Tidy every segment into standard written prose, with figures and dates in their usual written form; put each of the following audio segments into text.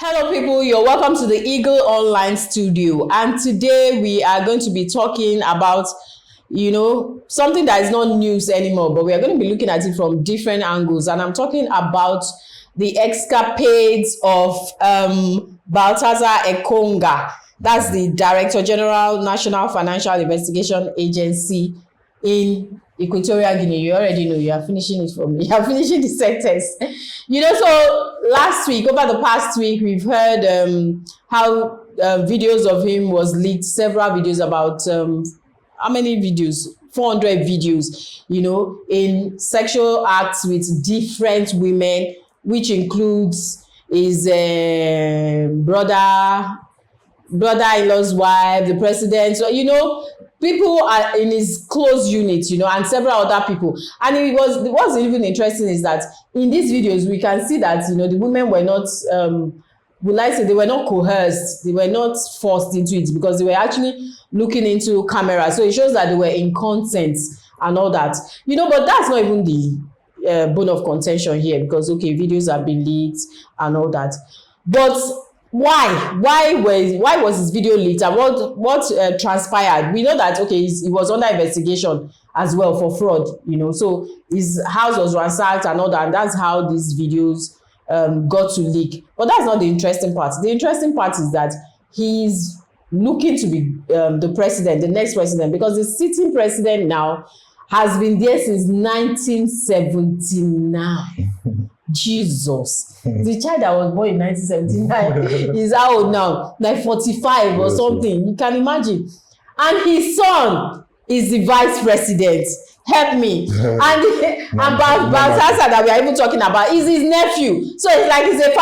Hello people, you're welcome to the Eagle Online Studio, and today we are going to be talking about something that is not news anymore, but we are going to be looking at it from different angles. And I'm talking about the escapades of Baltazar Engonga. That's the Director General, National Financial Investigation Agency in Equatorial Guinea. You already know, you are finishing it for me. You are finishing the sentence. So last week, over the past week, we've heard how videos of him was leaked, several videos about, how many videos? 400 videos, in sexual acts with different women, which includes his brother-in-law's wife, the president. So, people are in his close unit, and several other people. And what's even interesting is that in these videos, we can see that, the women were not, they were not coerced. They were not forced into it because they were actually looking into camera. So it shows that they were in consent and all that, but that's not even the bone of contention here because, okay, videos have been leaked and all that. But why was his video leaked, and what transpired? We know that, okay, he was under investigation as well for fraud, so his house was ransacked and all that, and that's how these videos got to leak. But that's not the interesting part. The interesting part is that he's looking to be the president, the next president, because the sitting president now has been there since 1979. Jesus. The child that was born in 1979 is how old now? Like 45 or something. You can imagine. And his son is the vice president. Help me. And Baltazar that we are even talking about is his nephew. So it's like it's a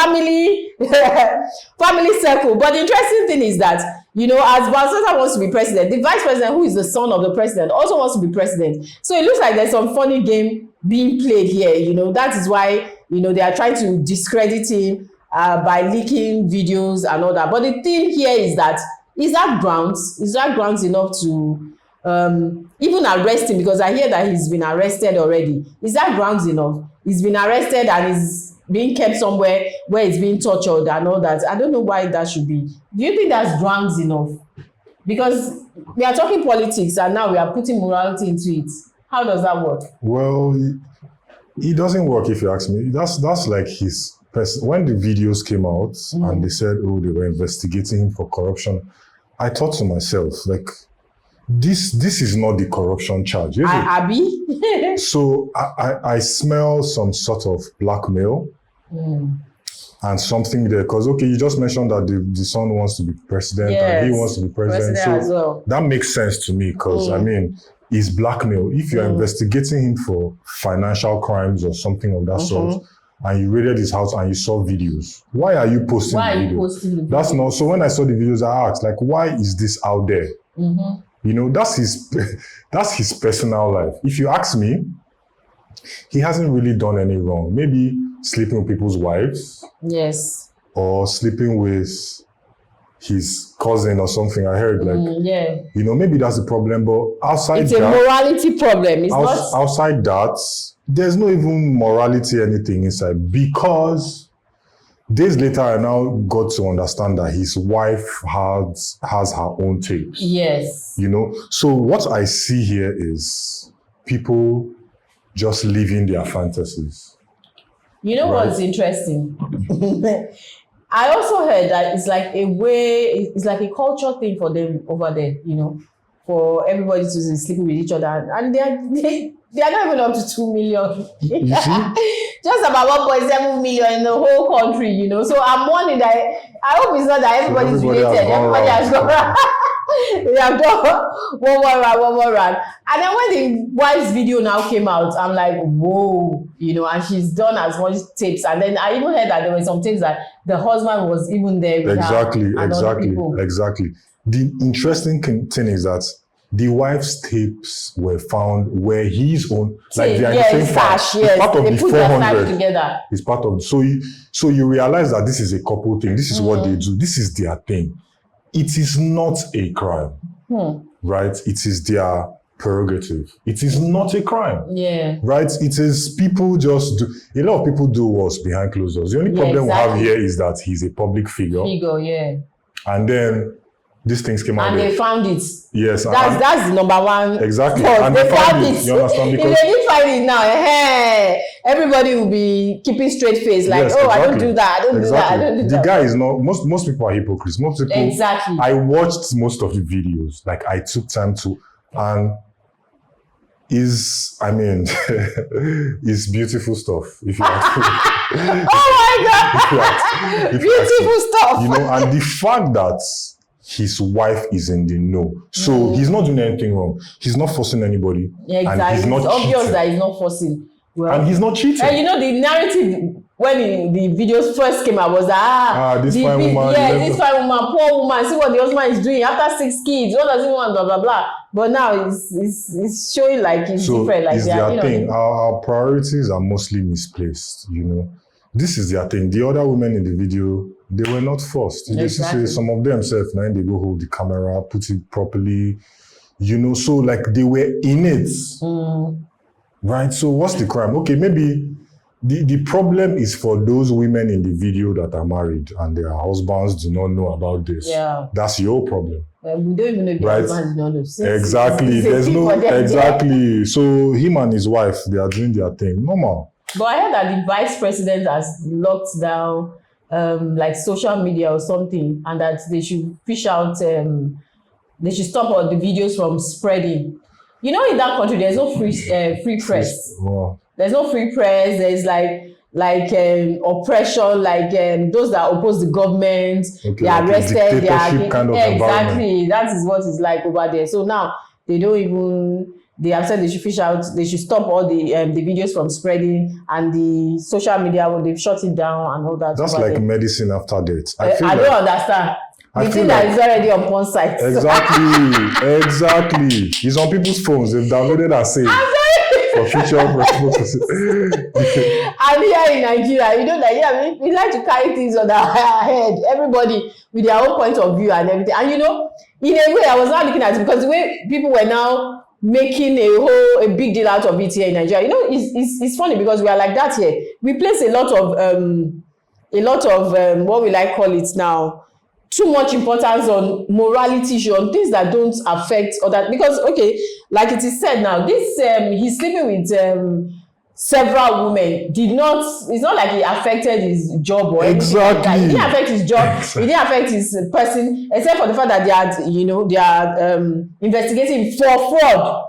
family circle. But the interesting thing is that, as Baltazar wants to be president, the vice president, who is the son of the president, also wants to be president. So it looks like there's some funny game being played here. That is why, they are trying to discredit him by leaking videos and all that. But the thing here is that, is that grounds enough to even arrest him? Because I hear that he's been arrested already. Is that grounds enough? He's been arrested and is being kept somewhere where he's being tortured and all that. I don't know why that should be. Do you think that's grounds enough? Because we are talking politics and now we are putting morality into it. How does that work? Well, it doesn't work, if you ask me. That's like his when the videos came out and they said, oh, they were investigating him for corruption, I thought to myself, like, this is not the corruption charge, is it? Abby? So I smell some sort of blackmail and something there. Because, okay, you just mentioned that the son wants to be president and he wants to be president. So as well. That makes sense to me because, I mean, it's blackmail. If you're investigating him for financial crimes or something of that sort, and you raided his house and you saw videos, why are you posting the video? That's not. So when I saw the videos, I asked, like, why is this out there? That's his personal life. If you ask me, he hasn't really done any wrong. Maybe sleeping with people's wives. Yes. Or sleeping with his cousin or something. I heard, like, maybe that's the problem. But outside it's a morality problem. It's not outside that. There's no even morality anything inside, because days later I now got to understand that his wife has her own tapes. Yes. So what I see here is people just living their fantasies. What's interesting? I also heard that it's like a culture thing for them over there, for everybody to be sleeping with each other. And they are not even up to 2 million. You see? Just about 1.7 million in the whole country, So I'm wondering that, I hope it's not that everybody's related. Everybody has gone around. They have done one more round. And then when the wife's video now came out, I'm like, whoa, and she's done as much tapes. And then I even heard that there were some tapes that the husband was even there with her and other people. Exactly. The interesting thing is that the wife's tapes were found where his own, like they are the same stash, it's part of they the put 400 together. It's part of so you realize that this is a couple thing. This is what they do. This is their thing. It is not a crime, right? It is their prerogative. It is not a crime. Yeah. Right? It is people just do. A lot of people do what's behind closed doors. The only problem we have here is that he's a public figure. And then these things came out. And they found it. Yes. That's the number one. Exactly. And they found it. You understand? Because if they didn't find it now, everybody will be keeping straight face, like, yes, exactly. I don't do that. I don't do that. The guy is not, most people are hypocrites. Most people, exactly. I watched most of the videos. Like, I took time to, and is beautiful stuff. If you ask me. Oh my God! Beautiful stuff. You know, and the fact that his wife is in the know, so he's not doing anything wrong. He's not forcing anybody. Yeah, exactly. And he's not it's obvious cheating. That he's not forcing. Well, and he's not cheating. And you know, the narrative when the videos first came out was that this fine woman, this fine woman, poor woman, see what the husband is doing after 6 kids. What does he want? Blah blah blah. But now it's showing like it's different. Like it's their thing. Our priorities are mostly misplaced. You know, this is their thing. The other women in the video, they were not forced. Exactly. Some of them self now they go hold the camera, put it properly. You know, so like they were in it. Right, so what's the crime? Okay, maybe the problem is for those women in the video that are married and their husbands do not know about this. Yeah. That's your problem. We don't even know if their husbands don't know. Exactly. There's no exactly. So him and his wife, they are doing their thing. Normal. But I heard that the vice president has locked down like social media or something, and that they should fish out they should stop all the videos from spreading. You know, in that country, there's no free press. Wow. There's no free press. There's like oppression, like those that oppose the government, they are arrested. They are kind of exactly. That is what it's like over there. So now they don't even. They have said they should fish out. They should stop all the videos from spreading, and the social media when they've shut it down and all that. That's like there. Medicine after death. I don't understand. The thing that is already on porn sites. Exactly. It's on people's phones. They've downloaded and saved for future purposes. And here in Nigeria, you know that we like to carry things on our head. Everybody with their own point of view and everything. And you know, in a way, I was not looking at it because the way people were now making a big deal out of it here in Nigeria. You know, it's funny because we are like that here. We place a lot of what will I call it now? Too much importance on morality issue, on things that don't affect other, because okay, like it is said now, this he's sleeping with several women it's not like he affected his job or anything like that. It didn't affect his job, it didn't affect his person, except for the fact that they are investigating for fraud.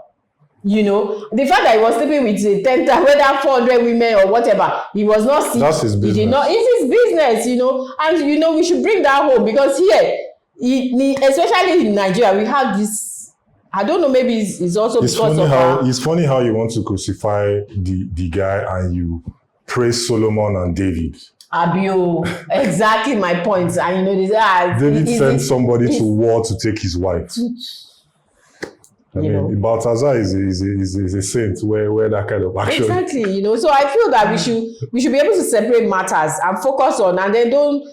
You know, the fact that he was sleeping with 10, whether 400 women or whatever, he was not sick. That's his business. He did not. It's his business, you know. And you know, we should bring that home because here, especially in Nigeria, we have this. I don't know. Maybe it's also because of it's funny how you want to crucify the guy and you praise Solomon and David. Abio, exactly my point. And you know, David sent somebody to war to take his wife. I mean, Baltazar is a saint where that kind of action. Exactly, you know. So I feel that we should be able to separate matters and focus on, and then don't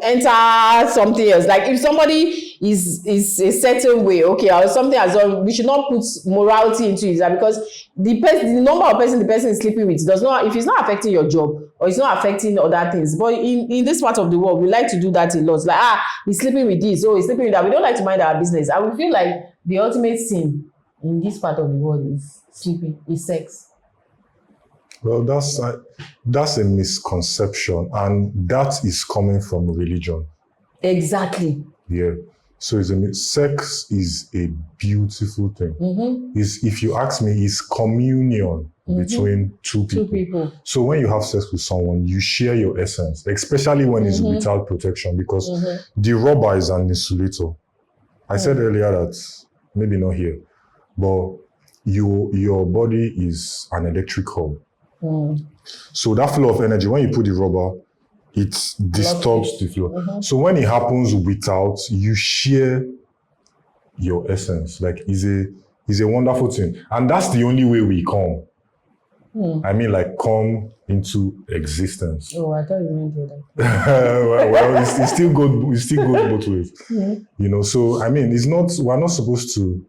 enter something else. Like if somebody is a certain way, okay, or something as well, we should not put morality into it, because the number of person the person is sleeping with does not, if it's not affecting your job or it's not affecting other things. But in this part of the world, we like to do that a lot. Like, he's sleeping with this, he's sleeping with that. We don't like to mind our business. And we feel like the ultimate sin in this part of the world is sleeping, is sex. Well, that's a misconception, and that is coming from religion. Exactly. Yeah. So sex is a beautiful thing. Mm-hmm. If you ask me, it's communion between two people. So when you have sex with someone, you share your essence, especially when it's without protection, because the rubber is an insulator. I said earlier that, maybe not here, but your body is an electric hub. So that flow of energy, when you put the rubber, it disturbs the flow. So when it happens without, you share your essence. Like, it's a wonderful thing. And that's the only way we come. I mean, like, come into existence. Oh, I thought you meant that. well, it's still good both ways. You know, so I mean, we're not supposed to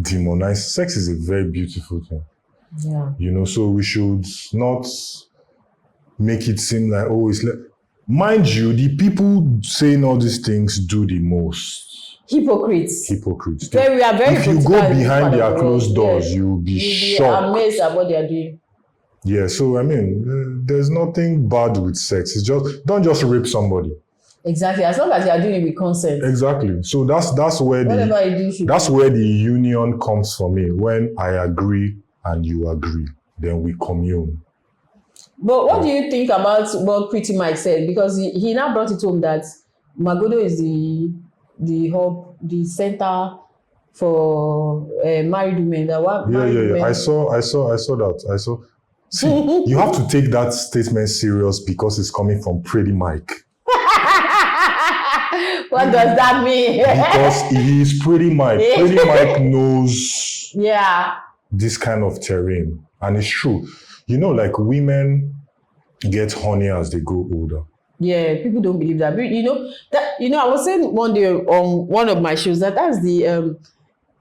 demonize. Sex is a very beautiful thing. Yeah. You know, so we should not make it seem like, oh, it's like, mind you, the people saying all these things do the most. Hypocrites. We are very if you go behind their closed doors, you'll be shocked. Amazed at what they are doing. Yeah, so I mean, there's nothing bad with sex. It's just, don't just rape somebody. Exactly, as long as you are doing it with consent. Exactly. So that's where the union comes for me. When I agree and you agree, then we commune. But what do you think about what Pretty Mike said? Because he now brought it home that Magodo is the hub, the center for married women. Yeah. I saw that. See, you have to take that statement serious because it's coming from Pretty Mike. What does that mean? Because he is Pretty Mike. Pretty Mike knows this kind of terrain. And it's true. You know, like women get horny as they grow older. Yeah, people don't believe that. But I was saying one day on one of my shows that's the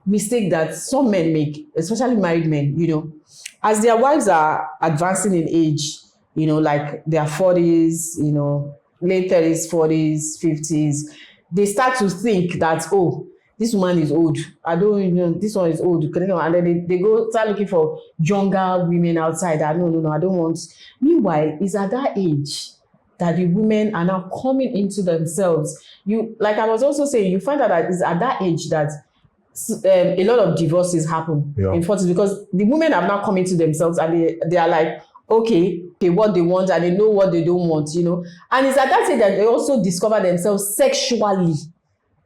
mistake that some men make, especially married men, as their wives are advancing in age, like their 40s, late 30s, 40s, 50s, they start to think that, oh, this woman is old. This one is old. And then they go start looking for younger women outside. No, I don't want. Meanwhile, it's at that age that the women are now coming into themselves. Like I was also saying, you find out that it's at that age that a lot of divorces happen in 40s because the women have now come into themselves and they are like, okay, what they want and they know what they don't want, And it's at that age that they also discover themselves sexually,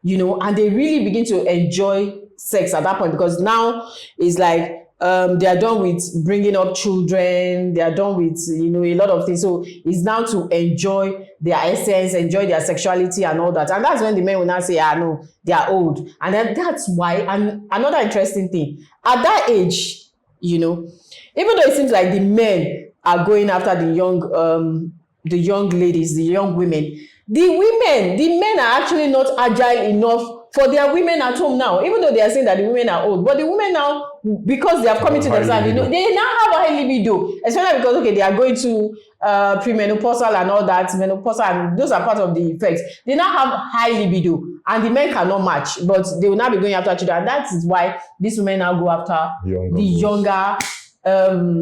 and they really begin to enjoy sex at that point because now it's like they are done with bringing up children, they are done with, a lot of things. So it's now to enjoy their essence, enjoy their sexuality and all that. And that's when the men will now say, no, they are old. And then that's why, and another interesting thing, at that age, even though it seems like the men are going after the young ladies, the young women, the men are actually not agile enough for their women at home now, even though they are saying that the women are old. But the women now, because they have come into themselves, they now have a high libido, especially because, okay, they are going to premenopausal and all that, menopausal, and those are part of the effects. They now have high libido, and the men cannot match, but they will now be going after children. And that is why these women now go after the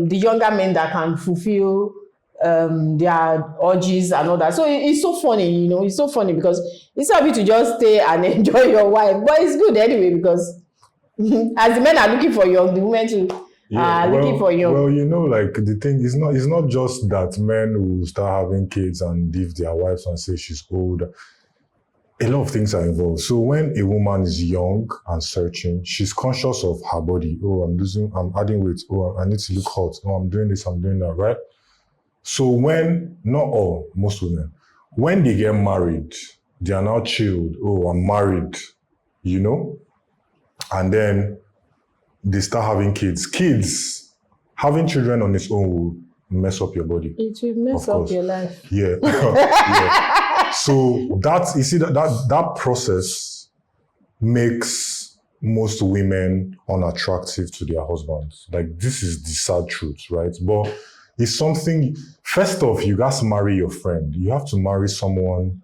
younger men that can fulfill their urges and all that. So it's so funny, it's so funny because it's a bit to just stay and enjoy your wife, but it's good anyway because as the men are looking for young, the women too are looking for young. Well, like the thing is not just that men will start having kids and leave their wives and say she's old. A lot of things are involved. So when a woman is young and searching, she's conscious of her body. Oh, I'm adding weight. Oh, I need to look hot. Oh, I'm doing this, I'm doing that, right? So most women, when they get married, they are now chilled. Oh, I'm married, And then they start having kids. Having children on its own will mess up your body. It will mess up your life. Yeah. Yeah. So that process makes most women unattractive to their husbands. Like, this is the sad truth, right? But it's something, first off, you guys marry your friend. You have to marry someone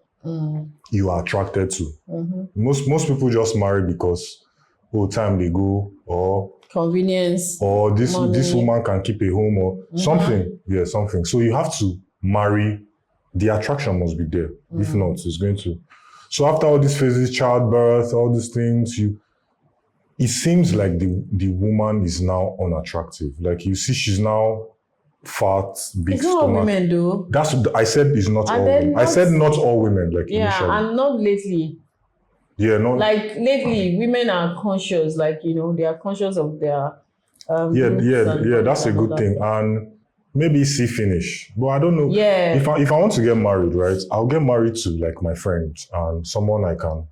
you are attracted to. Mm-hmm. Most people just marry because, time they go, or convenience, or this woman can keep a home, or something. Yeah, something. So you have to marry. The attraction must be there. If not, it's going to. So after all these phases, childbirth, all these things, it seems like the woman is now unattractive. Like, you see, she's now fat, big it's not stomach. All women do. I said it's not all women. I said not all women, like initially. And not lately. Yeah, not like lately. Women are conscious, like they are conscious of their. That's a good thing, and maybe see finish, but I don't know. Yeah. If I want to get married, right, I'll get married to like my friends and someone I can,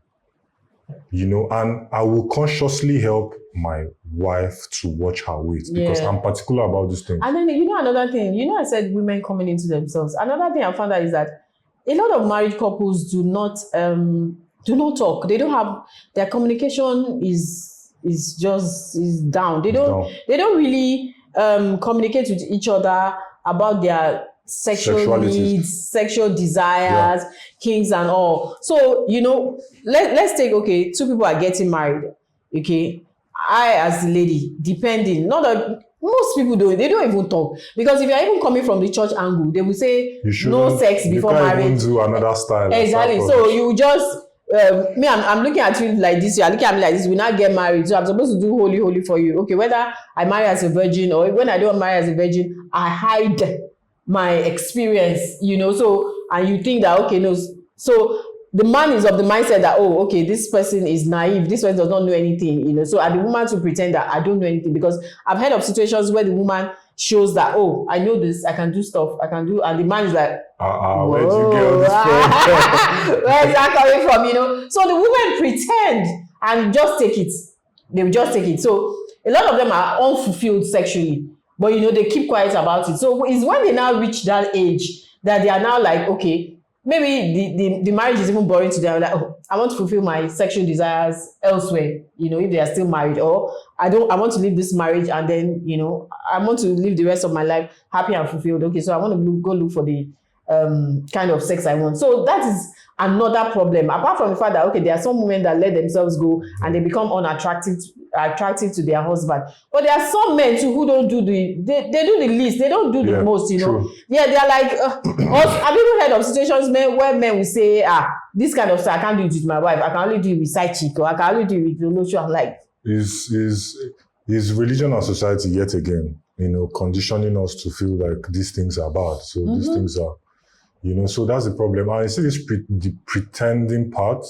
and I will consciously help my wife to watch her weight because I'm particular about this thing. And then another thing, I said women coming into themselves. Another thing I found out is that a lot of married couples do not talk. They don't have, their communication is is down. They don't really communicate with each other about their sexual needs, sexual desires, kinks and all. So, you know, let's take, okay, two people are getting married. Okay, I as the lady, depending, not that most people they don't even talk, because if you're even coming from the church angle, they will say no sex before marriage. You can't even do another style. Exactly. So you just me, I'm looking at you like this, you are looking at me like this, we now get married, so I'm supposed to do holy for you. Okay, whether I marry as a virgin or when I don't marry as a virgin, I hide my experience, you know. So, and you think that, okay, no, so the man is of the mindset that, oh, okay, this person is naive, this person does not know anything, you know. So, and the woman to pretend that I don't know anything, because I've heard of situations where the woman shows that, oh, I know this, I can do stuff, I can do, and the man is like, where'd you get all this from? Where is that coming from, you know? So the women pretend and just take it. They will just take it. So a lot of them are unfulfilled sexually, but, you know, they keep quiet about it. So it's when they now reach that age that they are now like, okay, maybe the marriage is even boring to them. Like, oh, I want to fulfill my sexual desires elsewhere, you know, if they are still married, or I want to leave this marriage and then, you know, I want to live the rest of my life happy and fulfilled. Okay, so I want to go look for the kind of sex I want. So that is another problem. Apart from the fact that, okay, there are some women that let themselves go and they become unattractive to their husband. But there are some men too who don't do they do the least, they don't do the most, you know. True. Yeah, they are like, I've even heard of situations where men will say, this kind of stuff, I can't do it with my wife, I can only do it with side chick, or I can only do it with the notion. I'm like, is religion and society yet again, you know, conditioning us to feel like these things are bad. So these things are, you know, so that's the problem. And I see this the pretending part.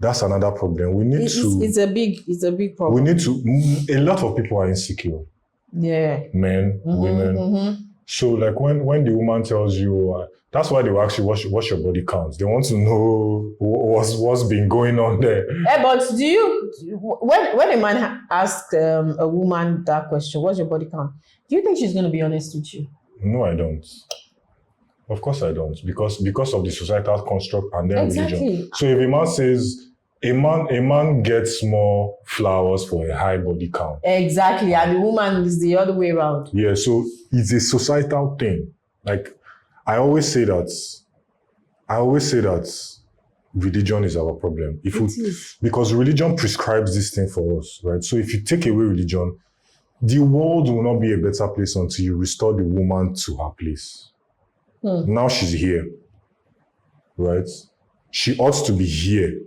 That's another problem. We need it's a big problem. We need to. A lot of people are insecure. Yeah. Men, women. So like when the woman tells you, that's why they will ask you what's your body count. They want to know what's been going on there. But do you, when a man asks a woman that question, what's your body count? Do you think she's going to be honest with you? No, I don't. Of course I don't, because of the societal construct and then religion. So if a man says, a man gets more flowers for a high body count. Exactly, and the woman is the other way around. Yeah, so it's a societal thing. Like, I always say that religion is our problem. Because religion prescribes this thing for us, right? So if you take away religion, the world will not be a better place until you restore the woman to her place. Now she's here, right? She ought to be here,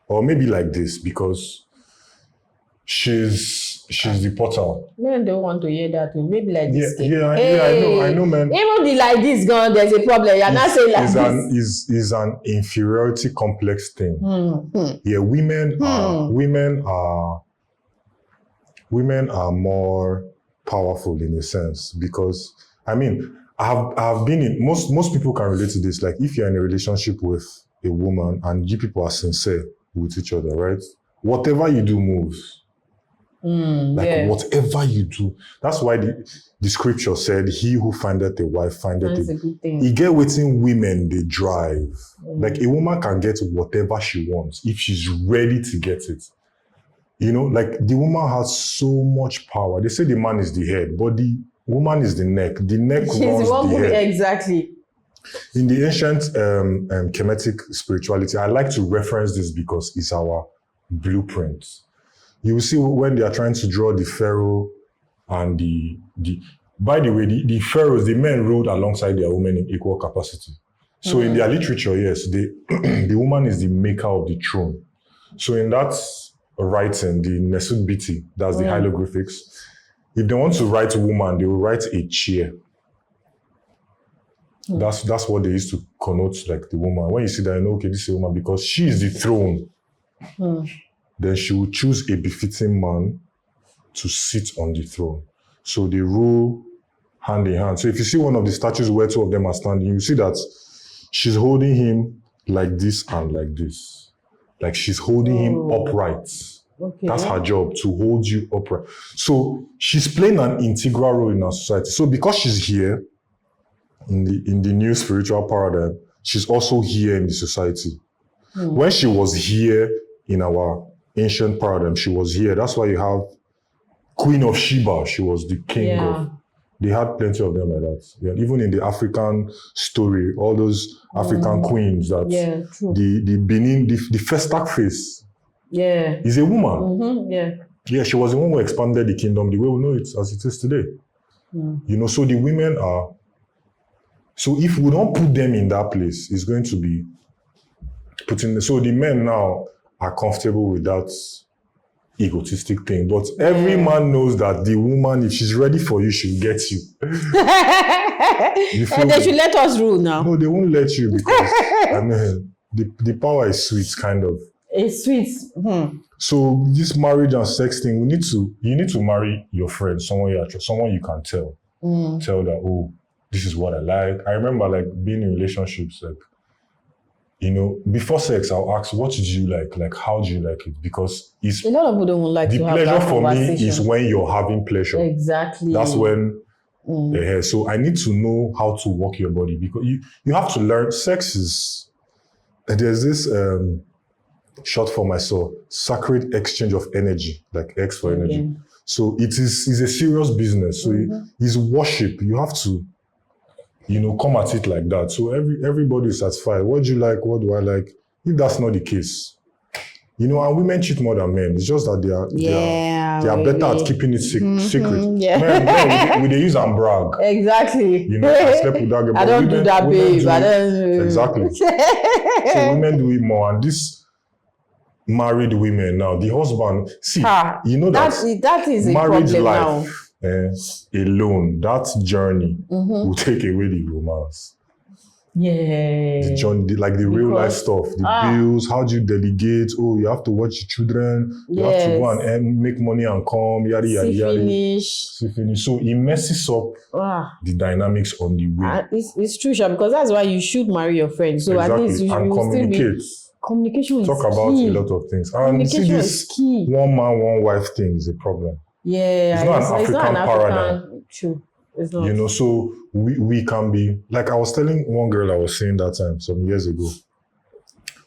or maybe like this, because she's the portal. Men don't want to hear that. Maybe like this. I know, man. Even the like this gone, there's a problem. You're not saying like this. Is an inferiority complex thing. Yeah, women are more powerful in a sense, because I mean, I've been in, most people can relate to this. Like, if you're in a relationship with a woman and you people are sincere with each other, right? Whatever you do moves. Whatever you do. That's why the scripture said, he who findeth a wife findeth a good thing. He get within women, they drive. Like, a woman can get whatever she wants if she's ready to get it. You know, like, the woman has so much power. They say the man is the head, but the woman is the neck. The neck runs the head. Exactly. In the ancient Kemetic spirituality, I like to reference this because it's our blueprint. You will see when they are trying to draw the pharaoh and the by the way, the pharaohs, the men ruled alongside their women in equal capacity. So in their literature, yes, the woman is the maker of the throne. So in that writing, the Nesut Biti, that's the hieroglyphics, if they want to write woman, they will write a chair. That's what they used to connote, like, the woman. When you see that, you know, okay, this is a woman because she is the throne. Then she will choose a befitting man to sit on the throne. So they rule hand in hand. So if you see one of the statues where two of them are standing, you see that she's holding him like this and like this. Like, she's holding him upright. Okay. That's her job, to hold you upright. So she's playing an integral role in our society. So because she's here in the new spiritual paradigm, she's also here in the society. When she was here in our ancient paradigm. She was here. That's why you have Queen of Sheba. She was the king of. They had plenty of them like that. Yeah, even in the African story, all those African queens that the Benin, the first stack face is a woman. Yeah, she was the one who expanded the kingdom the way we know it as it is today. You know, so the women are. So if we don't put them in that place, it's going to be putting. So the men now are comfortable with that egotistic thing, but every man knows that the woman, if she's ready for you, she'll get you. And they should let us rule now. No, they won't let you because I mean the power is sweet, kind of. It's sweet. So this marriage and sex thing, you need to marry your friend, someone you can tell that, oh, this is what I like. I remember like being in relationships, like, you know, before sex, I'll ask, what did you like? Like, how do you like it? Because it's a lot of people don't like to have that pleasure for conversation. me is when you're having pleasure. Exactly. That's when. So I need to know how to work your body because you have to learn. Sex is there's this short form I saw, sacred exchange of energy, like X for energy. So it's a serious business. So it's worship. You have to, you know, come at it like that. So everybody is satisfied. What do you like? What do I like? If that's not the case, you know, and women cheat more than men. It's just that they are better at keeping it secret. Men, they use and brag. Exactly. You know, I slept with that girl. I don't do that, babe. Exactly. So women do it more, and this married women now, the husband, you know that is a marriage problem life now. Alone, that journey will take away the romance. The journey, like the real life stuff, the bills, how do you delegate? Oh, you have to watch the children, you have to go and make money and come, yada, yada, yada. See finish. So it messes up the dynamics on the way. It's true, Sha, because that's why you should marry your friend. So at least you and communicate. Communication is talk about a lot of things. And see this one man, one wife thing is a problem. Yeah, it's not an African paradigm. True. It's not. You know, so we can be, like I was telling one girl I was saying that time, some years ago,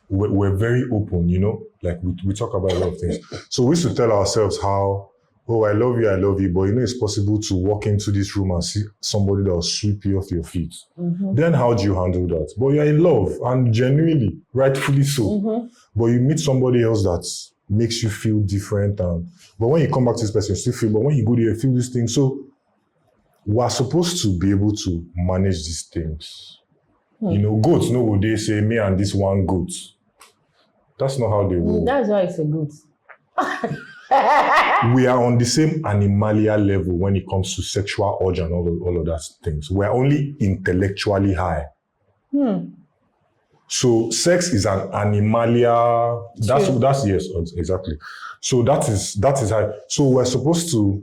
we're very open, you know, like we talk about a lot of things. So we used to tell ourselves how, oh, I love you, but you know, it's possible to walk into this room and see somebody that will sweep you off your feet. Then how do you handle that? But you're in love, and genuinely, rightfully so. But you meet somebody else that makes you feel different. But when you come back to this person, you still feel, but when you go there, you feel this thing. So we're supposed to be able to manage these things. You know, goats, no, would they say, me and this one goat? That's not how they work. That's why it's a goat. We are on the same animalia level when it comes to sexual urge and all of that things. We're only intellectually high. So sex is an animalia. That's yes, exactly. So that is high. So we're supposed to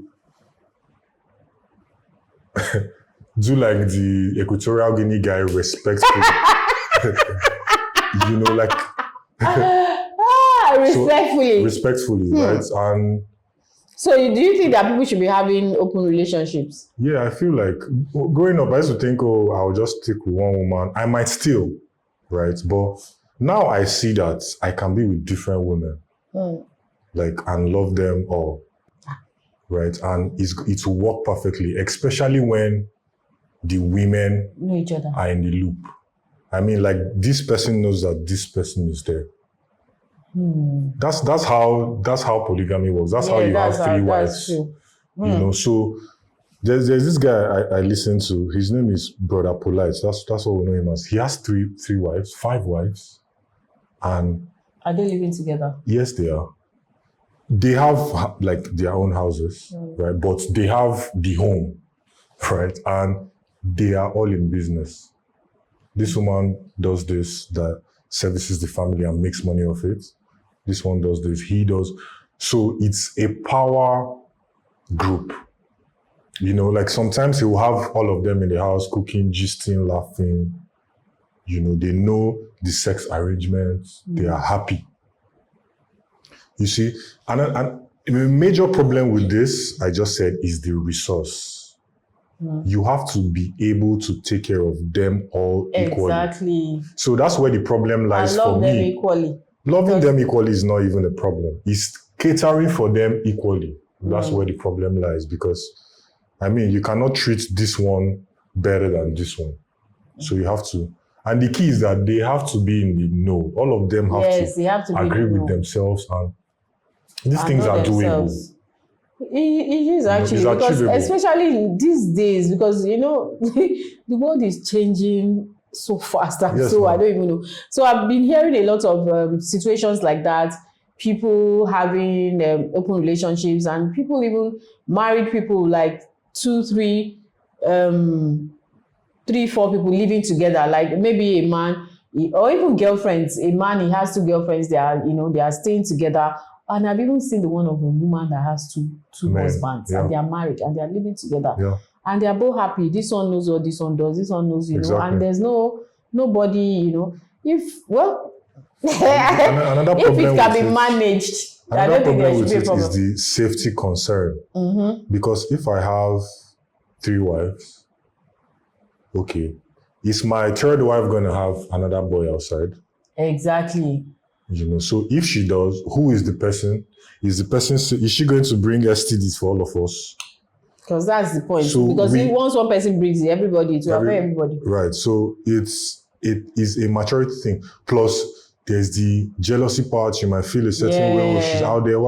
do like the Equatorial Guinea guy respectfully. You know, like respectfully, right? And so do you think that people should be having open relationships? Yeah, I feel like growing up, I used to think, oh, I'll just stick with one woman. I might still, right? But now I see that I can be with different women, like, and love them all, right? And it will work perfectly, especially when the women know each other, are in the loop. I mean, like, this person knows that this person is there. That's how polygamy works. That's how you have three wives. You know, so there's this guy I listen to. His name is Brother Polite. That's what we know him as. He has three wives, 5 wives, and are they living together? Yes, they are. They have like their own houses, right? But they have the home, right? And they are all in business. This woman does this, that services the family and makes money off it. This one does this, he does. So it's a power group. You know, like sometimes he will have all of them in the house cooking, gisting, laughing. You know, they know the sex arrangements. They are happy. You see, and a major problem with this, I just said, is the resource. You have to be able to take care of them all equally. Exactly. So that's where the problem lies for me. I love them equally. Loving them equally is not even a problem. It's catering for them equally. That's where the problem lies, because, I mean, you cannot treat this one better than this one. So you have to. And the key is that they have to be in the know. All of them have to agree with themselves, and these things are doable. It is actually, because especially in these days, because you know the world is changing so fast, and so I don't even know. So I've been hearing a lot of situations like that. People having open relationships, and people even married people, like 2, 3, 3, 4 people living together. Like maybe a man, or even girlfriends. A man, he has 2 girlfriends. They are staying together. And I've even seen the one of a woman that has two husbands, and they are married and they are living together. Yeah. And they are both happy. This one knows what this one does. This one knows, you know, and there's nobody, you know. If if it can be managed, I don't think there should be a problem. Is the safety concern. Because if I have 3 wives, okay, is my 3rd wife going to have another boy outside? Exactly. You know, so if she does, who is the person? Is she going to bring STDs for all of us? Because that's the point. So because once one person brings it, everybody, it will affect everybody. Right. So it is a maturity thing. Plus, there's the jealousy part. You might feel a certain way, oh, she's out there.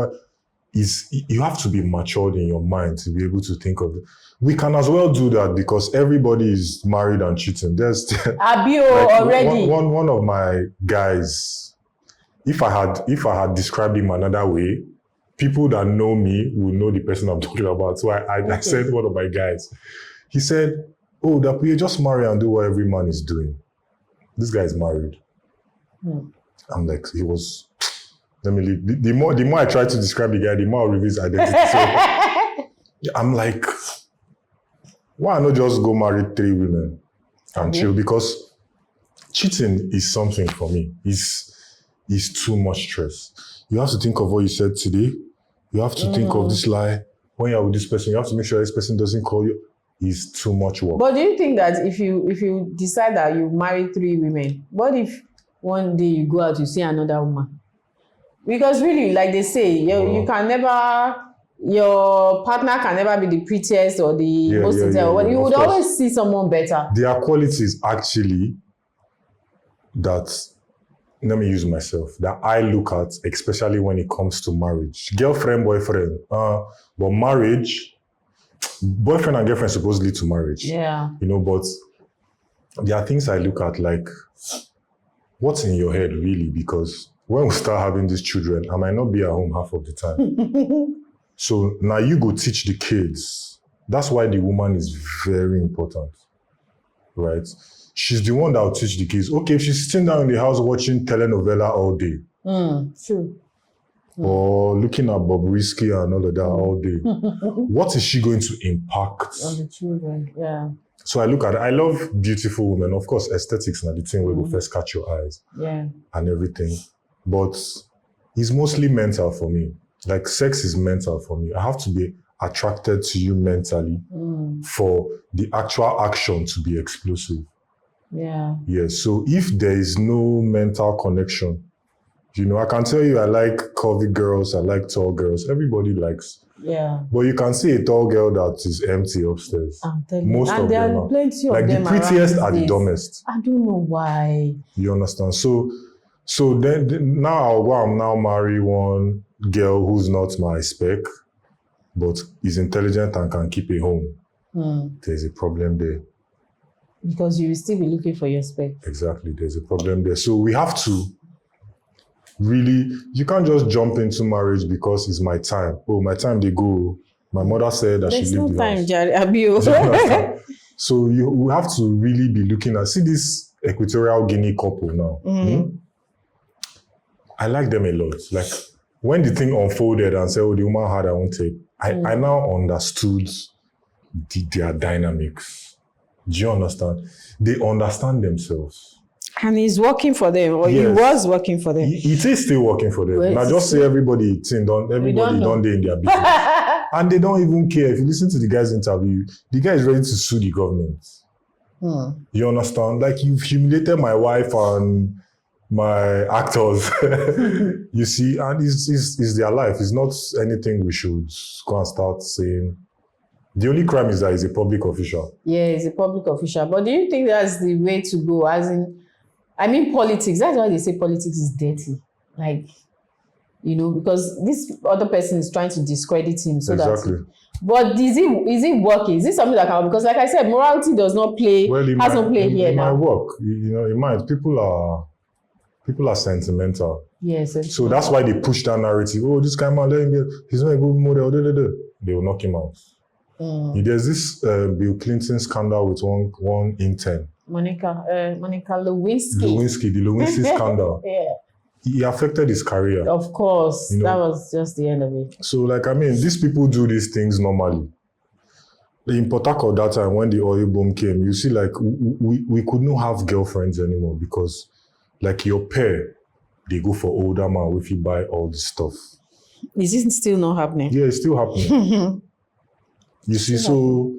You have to be matured in your mind to be able to think of it. We can as well do that, because everybody is married and cheating. There's already. One of my guys, if I had described him another way, people that know me will know the person I'm talking about. So I said, one of my guys, he said, oh, that we just marry and do what every man is doing. This guy is married. I'm like, he was, let me leave. The more I try to describe the guy, the more I reveal his identity. So I'm like, why not just go marry 3 women and chill? Because cheating is something for me. It's too much stress. You have to think of what you said today. You have to think of this lie. When you're with this person, you have to make sure this person doesn't call you. It's too much work. But do you think that if you decide that you marry 3 women, what if one day you go out, you see another woman? Because really, like they say, you can never, your partner can never be the prettiest or the most intelligent. You would always see someone better. There are qualities actually that, let me use myself, that I look at, especially when it comes to marriage. Girlfriend, boyfriend. But marriage, boyfriend and girlfriend supposed lead to marriage. Yeah. You know, but there are things I look at, like, what's in your head really? Because when we start having these children, I might not be at home half of the time. So now you go teach the kids. That's why the woman is very important, right? She's the one that will teach the kids. Okay, if she's sitting down in the house watching telenovela all day. True. Or looking at Bobrisky and all of that all day. What is she going to impact on the children? Yeah. So I look at it. I love beautiful women. Of course, aesthetics are the thing where will first catch your eyes. Yeah. And everything. But it's mostly mental for me. Like, sex is mental for me. I have to be attracted to you mentally for the actual action to be explosive. Yeah. Yes. So if there is no mental connection, you know, I can tell you I like curvy girls, I like tall girls. Everybody likes. Yeah. But you can see a tall girl that is empty upstairs. Most of them are. Plenty of like them the prettiest are the dumbest. I don't know why. You understand? So then now I'll go and now marry one girl who's not my spec, but is intelligent and can keep a home. There's a problem there. Because you will still be looking for your spec. Exactly. There's a problem there. So we have to really, you can't just jump into marriage because it's my time. Oh, my time they go. My mother said I should leave the house. There's no time, Jerry. So we have to really be looking at, see this Equatorial Guinea couple now. I like them a lot. Like, when the thing unfolded and said, oh, the woman had her own take, I now understood their dynamics. Do you understand? They understand themselves. And he's working for them, or he was working for them. It is still working for them. Well, now just say everybody don't day in their business. And they don't even care. If you listen to the guy's interview, the guy is ready to sue the government. You understand? Like, you've humiliated my wife and my actors. You see, and it's their life. It's not anything we should go and start saying. The only crime is that he's a public official. Yeah, he's a public official. But do you think that's the way to go? As in, I mean, politics. That's why they say politics is dirty. Like, you know, because this other person is trying to discredit him. So Exactly. But is it working? Is it something that can? Because like I said, morality does not play. Well, has no play here it now. might work. You know, it might. People are sentimental. Yes. So that's why they push that narrative. Oh, this guy man, let him be. He's not a good model. They will knock him out. There's this Bill Clinton scandal with one intern. Monica Lewinsky. The Lewinsky scandal. Yeah. He affected his career. Of course. You know? That was just the end of it. So, like, I mean, these people do these things normally. In Port Harcourt that time, when the oil boom came, you see, like, we could not have girlfriends anymore because, like, your pair, they go for older man if you buy all this stuff. Is it still not happening? Yeah, it's still happening. You see, so,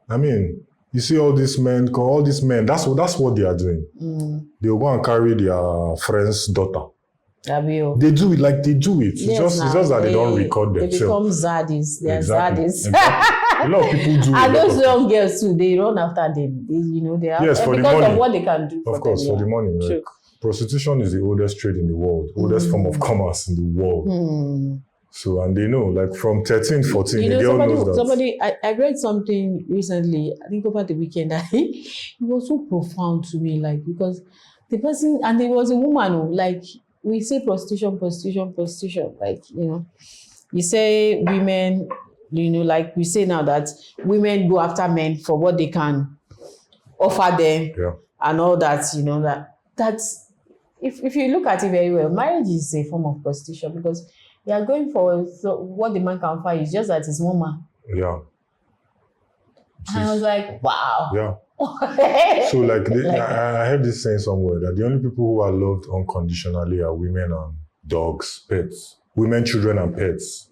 I mean, you see all these men, that's what they are doing. They'll go and carry their friend's daughter. They do it like they do it. Yes, it's just that they don't record themselves. They become zaddies. They are zaddies. Exactly. A lot of people do. And those young girls too, they run after them. They have, yes, for because the money. of what they can do. Of course, for the money. Right? Prostitution is the oldest trade in the world, oldest form of commerce in the world. So, and they know, like from 13, 14, you know, the girl knows that. Somebody, I read something recently, I think over the weekend, it was so profound to me, like, because the person, and there was a woman, like, we say prostitution, like, you know, you say women, you know, like we say now that women go after men for what they can offer them and all that, you know, that's, if you look at it very well, marriage is a form of prostitution because you are going for what the man can offer is just that it's woman. Yeah. And I was like, wow. Yeah. So like, I heard this saying somewhere that the only people who are loved unconditionally are women and dogs, pets, women, children, and pets.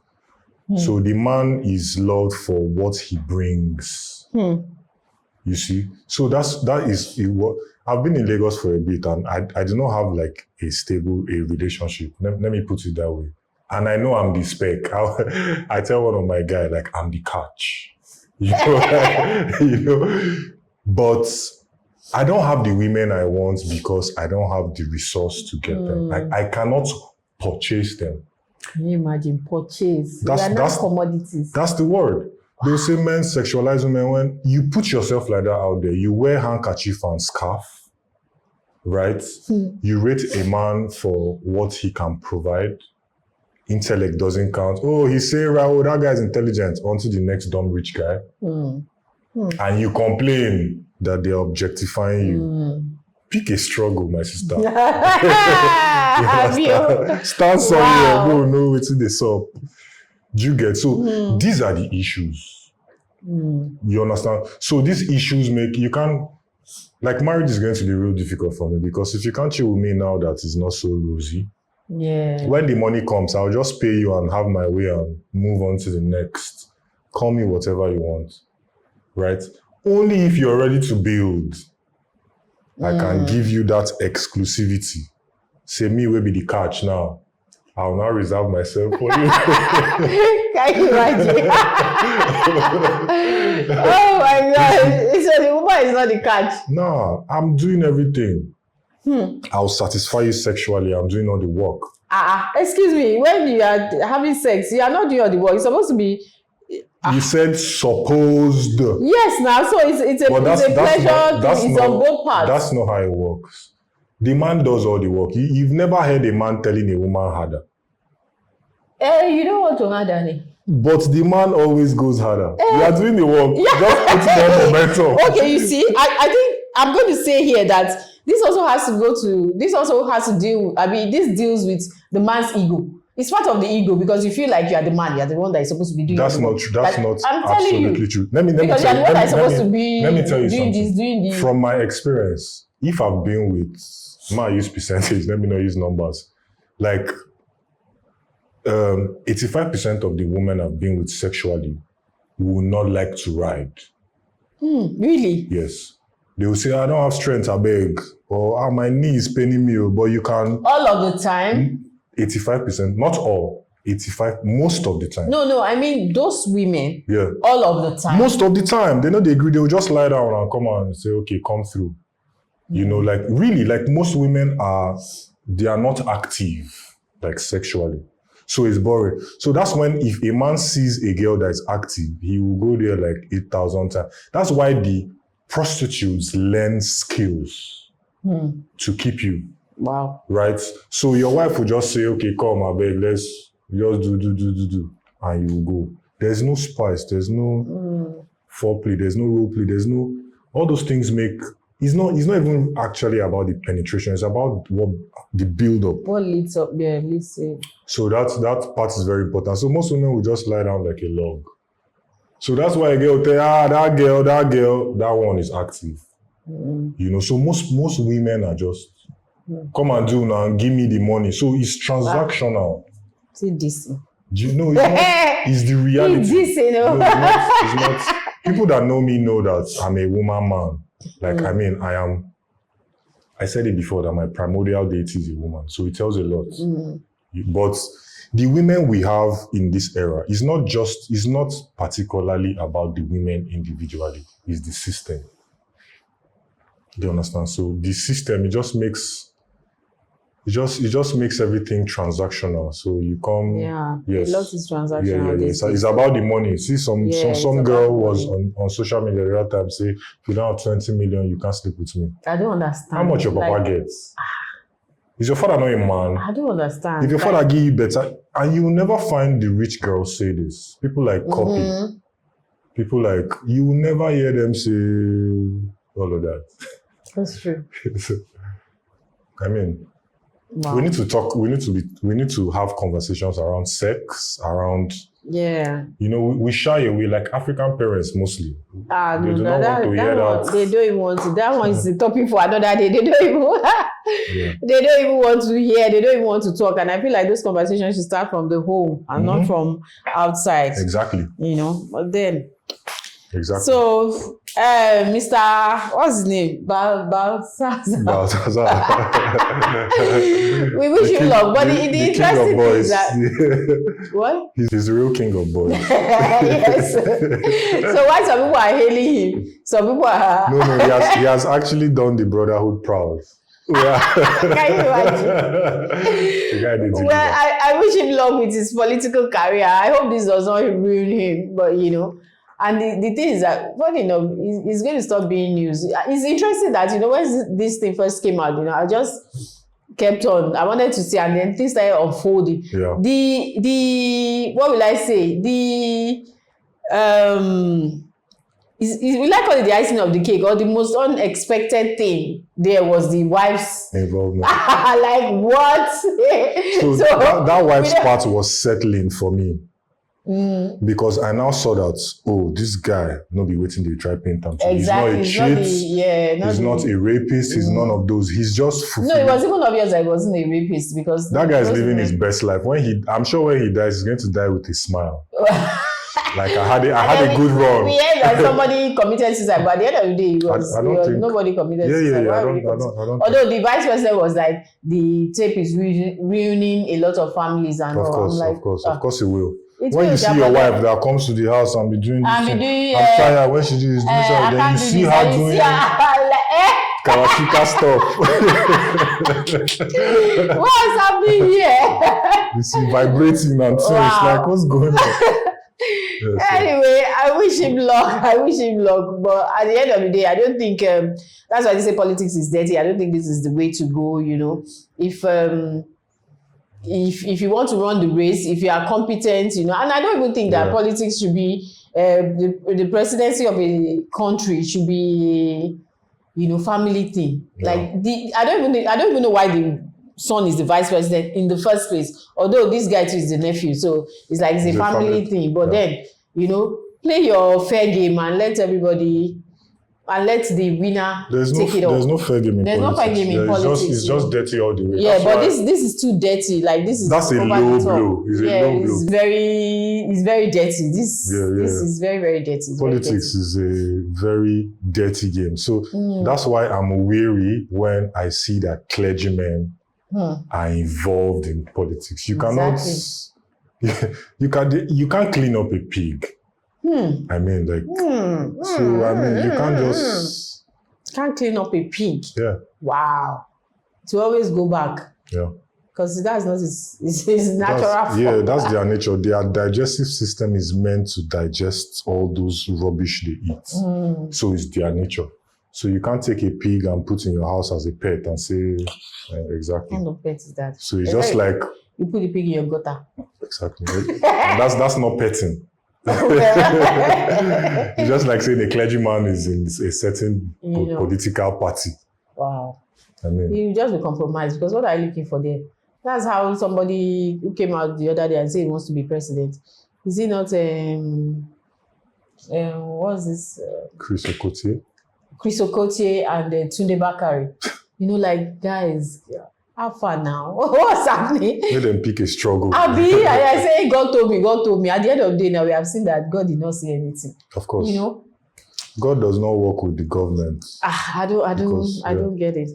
So the man is loved for what he brings. You see? So that is what I've been in Lagos for a bit and I do not have like a stable relationship. Let me put it that way. And I know I'm the spec. I tell one of my guys, like, I'm the catch. You know? But I don't have the women I want because I don't have the resource to get them. Like, I cannot purchase them. Can you imagine? Purchase. They are not commodities. That's the word. They say men sexualize women. When you put yourself like that out there, you wear handkerchief and scarf, right? You rate a man for what he can provide. Intellect doesn't count. Oh, he's saying, oh, that guy's intelligent, onto the next dumb rich guy. And you complain that they're objectifying you. Pick a struggle, my sister. Stand somewhere, go know it's in the sub. Do you get? So these are the issues. You understand? So these issues you can't, like marriage is going to be real difficult for me because if you can't chill with me now that is not so rosy, when the money comes, I'll just pay you and have my way and move on to the next. Call me whatever you want, right? Only if you're ready to build, I can give you that exclusivity. Say me will be the catch now. I'll now reserve myself for you. Can you imagine? Oh my God. So the woman is not the catch. No, I'm doing everything. I'll satisfy you sexually. I'm doing all the work. Excuse me. When you are having sex, you are not doing all the work. You're supposed to be. You said supposed. Yes, now. So it's a pleasure. It's on both parts. That's not how it works. The man does all the work. You've never heard a man telling a woman harder. You don't want to harder, Annie. But the man always goes harder. You are doing the work. Just put it on momentum. Okay, you see, I think I'm going to say here that this also has to deal, this deals with the man's ego. It's part of the ego because you feel like you are the man, you are the one that is supposed to be doing That's not true. That's not absolutely true. Let me tell you something. From my experience, if I've been with, I use percentage, let me not use numbers. Like 85% of the women I've been with sexually will not like to ride. Really? Yes. They will say, I don't have strength, I beg. Or my knee is paining me, but you can. All of the time? 85%, not all. 85, most of the time. No, I mean those women. Yeah. All of the time. Most of the time. They know they agree, they'll just lie down and come and say, okay, come through. You know, like really, like most women they are not active, like sexually. So it's boring. So that's when if a man sees a girl that is active, he will go there like 8,000 times. That's why the prostitutes learn skills to keep you. Wow. Right? So your wife will just say, okay, come, I beg, let's just do. And you will go. There's no spice, there's no foreplay, there's no role play, there's no, all those things make, it's not even actually about the penetration, it's about what the build up. What leads up there, let's say. So that part is very important. So most women will just lie down like a log. So that's why a girl will tell, that girl, that one is active. You know, so most women are just, come and do now and give me the money. So it's transactional. See this. Do you know, it's not, it's the reality. It's this, you know. No, it's not. People that know me know that I'm a woman man. Like, I mean, I said it before that my primordial deity is a woman. So it tells a lot. But the women we have in this era is not particularly about the women individually. It's the system. Do you understand? So the system, it just makes everything transactional. So you come, yes, a lot is transactional. Yeah. It's about the money. See, some girl was on social media the other time say, if you don't have 20 million, you can't sleep with me. I don't understand. How much your papa gets? Is your father not a man? I don't understand. If your father give you better, and you will never find the rich girls say this. People like copy. People like, you will never hear them say all of that. That's true. I mean, wow. We need to talk. We need to have conversations around sex, around. Yeah. You know, we shy away, like African parents mostly. They do not want to hear that. They don't even want to. That one is the topic for another day. They don't even. They don't even want to hear. They don't even want to talk. And I feel like those conversations should start from the home and not from outside. Exactly. You know, but then. Exactly. So, Mr. What's his name? Baltazar. We wish you luck, but the interesting thing is that what? He's the real king of boys. Yes. So why some people are hailing him? Some people are. No. He has actually done the brotherhood proud. Yeah. Can you imagine? Well, I wish him luck with his political career. I hope this does not ruin him, but you know. And the thing is that, funny enough, it's going to stop being news. It's interesting that, you know, when this thing first came out, you know, I just kept on. I wanted to see, and then things started unfolding. Yeah. The what will I say? We like call it the icing of the cake, or the most unexpected thing there was the wife's involvement. Like what? So that wife's part was settling for me. Because I now saw that, this guy not be waiting to try paint him. Exactly. He's not a cheat. He's not a rapist. He's none of those. He's just fulfilling. No, it was even obvious that he wasn't a rapist because that guy is living his best life. I'm sure when he dies, he's going to die with a smile. Like I had a good run. We heard that somebody committed suicide, but at the end of the day, nobody committed suicide. I don't. Although the vice president was like, the tape is ruining a lot of families and all. Of course it will. When you see your wife that comes to the house and be doing this thing, I'm tired. When she does this, then you see her doing Kawashika stuff. What's happening here? You see vibrating and so it's like, what's going on? Anyway, I wish him luck. But at the end of the day, I don't think that's why they say politics is dirty. I don't think this is the way to go. You know, if you want to run the race, if you are competent, you know, and I don't even think that politics should be the presidency of a country should be, you know, family thing. Like I don't even know why the son is the vice president in the first place. Although this guy too is the nephew, so it's like it's a family thing. But then, you know, play your fair game and let everybody and let the winner There's take it all. There's no fair game in There's politics. no fair game in politics. It's just dirty all the way. Yeah, That's but why this is too dirty. Like this is that's a over low the top. blow. It's a low blow. It's very dirty. This is very, very dirty. It's Politics is a very dirty game. So that's why I'm wary when I see that clergymen are involved in politics. You cannot, you can't clean up a pig. I mean, like, so I mean, you can't just can't clean up a pig. Yeah. Wow. To always go back. Yeah. Because that's not his natural form. Yeah, that's their nature. Their digestive system is meant to digest all those rubbish they eat. So it's their nature. So you can't take a pig and put in your house as a pet and say, exactly. What kind of pet is that? So it's just like... You put the pig in your gutter. Exactly. And that's not petting. It's just like saying a clergyman is in a certain political party. Wow. I mean... You just be compromised because what are you looking for there? That's how somebody who came out the other day and said he wants to be president. Is he not, what's this? Chris Okotie? Chris Okotie and Tunde Bakari. You know, like, guys, how far now? What's happening? Let them pick a struggle. Abi, I say, God told me. At the end of the day, now we have seen that God did not say anything. Of course. You know? God does not work with the government. I don't get it.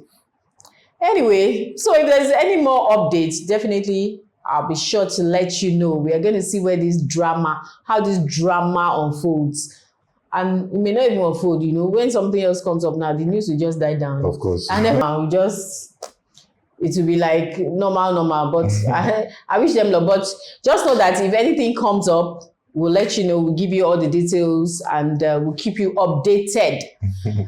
Anyway, so if there's any more updates, definitely I'll be sure to let you know. We are going to see how this drama unfolds. And it may not even unfold, you know, when something else comes up now, the news will just die down. Of course. And then it will be like normal. But I wish them luck. But just know that if anything comes up, we'll let you know. We'll give you all the details and we'll keep you updated.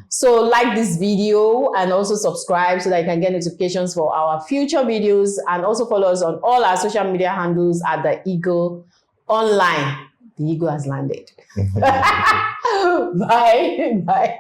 So like this video and also subscribe so that you can get notifications for our future videos, and also follow us on all our social media handles at The Eagle Online. The Eagle has landed. Bye.